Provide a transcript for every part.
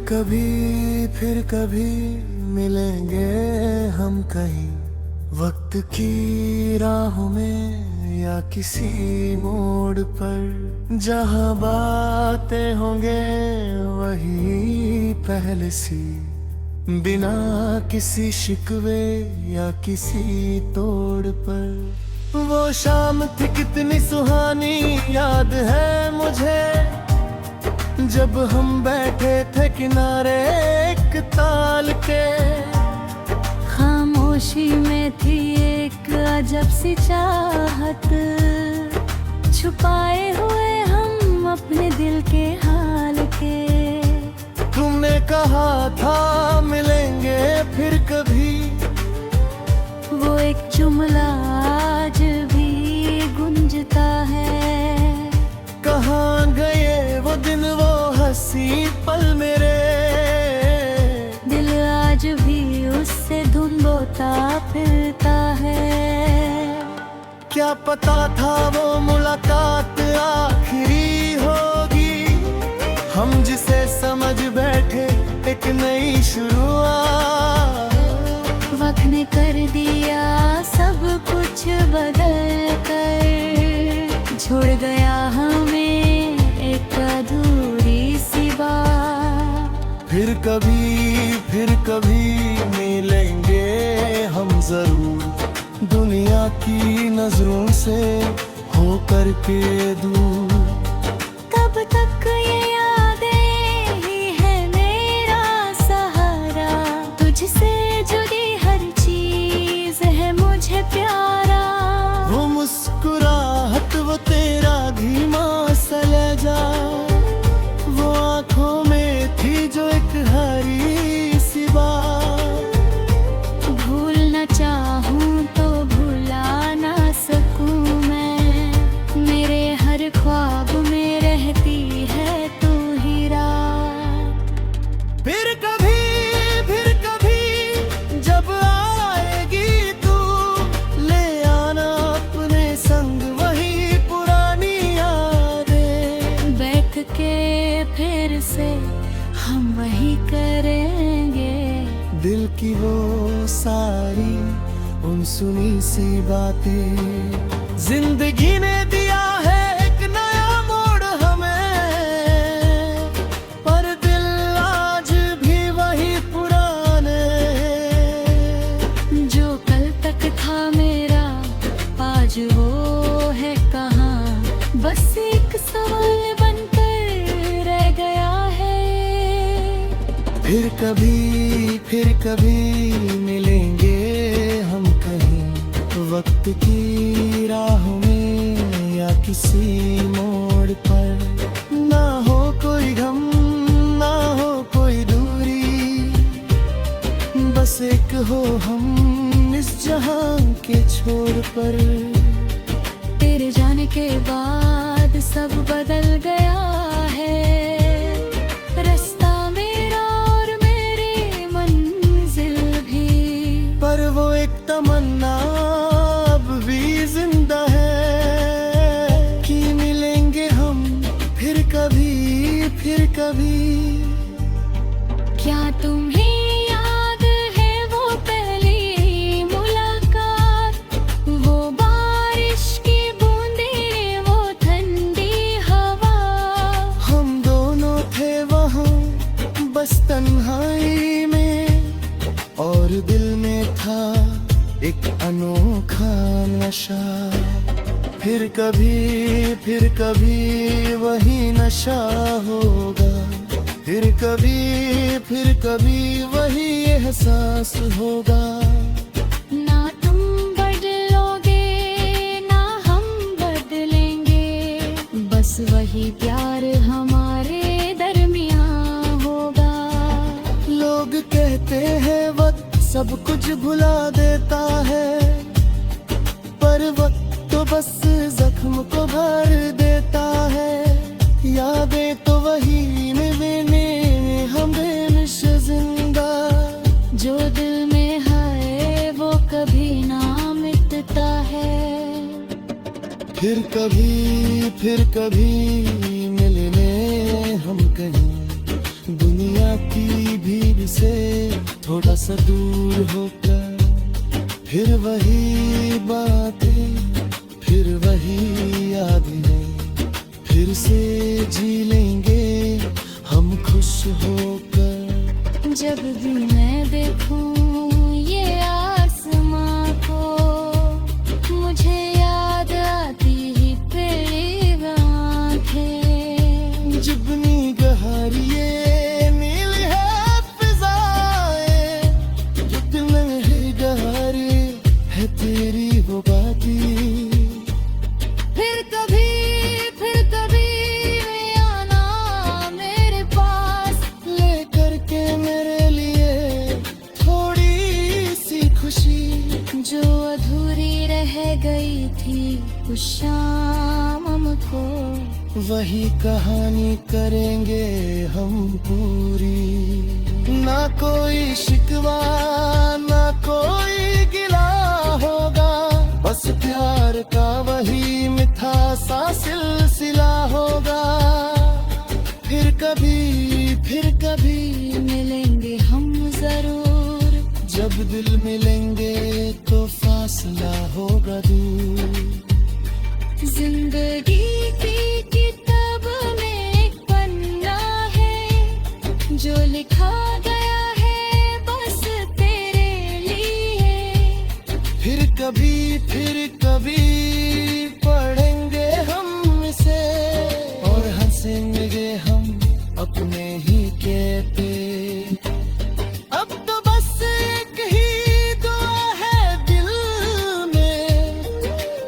फिर कभी मिलेंगे हम कहीं, वक्त की राहों में या किसी मोड़ पर, जहाँ बातें होंगे वही पहले सी, बिना किसी शिकवे या किसी तोड़ पर। वो शाम थी कितनी सुहानी याद है मुझे, जब हम बैठे थे किनारे एक ताल के। खामोशी में थी एक अजब सी चाहत, छुपाए हुए हम अपने दिल के हाल के। तुमने कहा था मिलेंगे फिर कभी, वो एक जुमला आज भी गुंजता है। कहाँ गए वो दिन वो हंसी पल मेरे, दिल आज भी उससे धुन बोता फिरता है। क्या पता था वो मुलाकात आखिरी होगी, हम जिसे समझ बैठे एक नई शुरुआत। वक्त ने कर दिया सब कुछ बदल कर, छोड़ गया हमें एक अधूरी सी बात। फिर कभी मिलेंगे हम जरूर, दुनिया की नजरों से होकर के दूर। कब तक ये यादें ही है मेरा सहारा, तुझसे जुड़ी हर चीज है मुझे प्यारा। वो मुस्कुराहट वो तेरा धीमा सा लहजा, वो आँखों में थी जो एक हरी सी बात। भूलना चाहूं तो भुला ना सकूं मैं, मेरे हर ख्वाब में रहती है तू ही रात। फिर कभी जब आएगी तू, ले आना अपने संग वही पुरानी यादें। बैठ के फिर से हम वही करेंगे, दिल की वो सारी सुनी सी बातें। जिंदगी ने दिया है एक नया मोड़ हमें, पर दिल आज भी वही पुराने। जो कल तक था मेरा आज वो है कहाँ, बस एक सवाल बनकर रह गया है। फिर कभी मिलेंगे हम कहीं, वक्त की राहों में या किसी मोड़ पर। ना हो कोई गम ना हो कोई दूरी, बस एक हो हम इस जहां के छोर पर। तेरे जाने के बाद सब बदल गया है, रास्ता मेरा और मेरी मंजिल भी। पर वो एक तमन्ना अब भी जिंदा है, कि मिलेंगे हम फिर कभी। क्या तुम्हें याद है वो पहली मुलाकात, वो बारिश की बूंदें वो ठंडी हवा। हम दोनों थे वहाँ बस तन्हाई में, और दिल में था एक अनोखा नशा। फिर कभी वही नशा होगा, फिर कभी वही एहसास होगा। ना तुम बदलोगे ना हम बदलेंगे, बस वही प्यार हमारे दरमियां होगा। लोग कहते हैं वक्त सब कुछ भुला देता है, पर वक्त तो बस जख्म को भर देता है। यादें तो वही निभाने में हम बेनिश जिंदा, जो दिल में है वो कभी ना मिटता है। फिर कभी मिलने हम कहीं, दुनिया की भीड़ से थोड़ा सा दूर होकर, फिर वही बातें, फिर वही यादें, फिर से जी लेंगे हम खुश होकर। जब भी मैं देखूं ये आसमां को, मुझे याद आती ही तेरी आँखें। जितनी गहरी ये नील है फिजाएं, जितने ही गहरी है तेरी वो बातें। फिर कभी आना मेरे पास, लेकर के मेरे लिए थोड़ी सी खुशी, जो अधूरी रह गई थी उस शाम हमको। वही कहानी करेंगे हम पूरी। ना कोई शिकवा, ना कोई गिला होगा, बस प्यार का वही मीठा सा सिलसिला होगा। फिर कभी मिलेंगे हम जरूर, जब दिल मिलेंगे तो फासला होगा दूर। जिंदगी की किताब में एक पन्ना है, जो लिखा गया है बस तेरे लिए। फिर कभी पढ़ेंगे हम इसे, और हंसेंगे हम अपने ही कहते। अब तो बस एक ही दुआ है दिल में,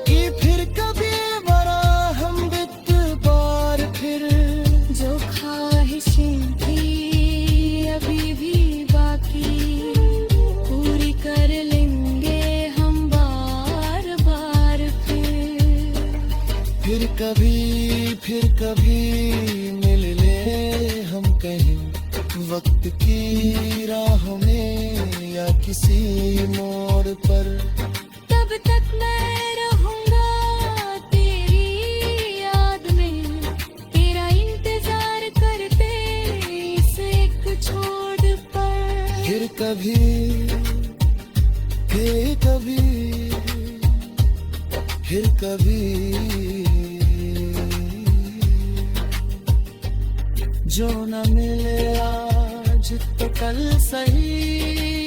कि फिर कभी बरा हम बित बार फिर। जो ख्वाहिशें थी अभी भी बाकी, पूरी कर लेंगे हम बार बार फिर कभी मिल ले हम कहीं, वक्त की राह में या किसी मोड़ पर। तब तक मैं रहूंगा तेरी याद में, तेरा इंतजार करते इस एक छोड़ पर। फिर कभी जो न मिले आज तो कल सही।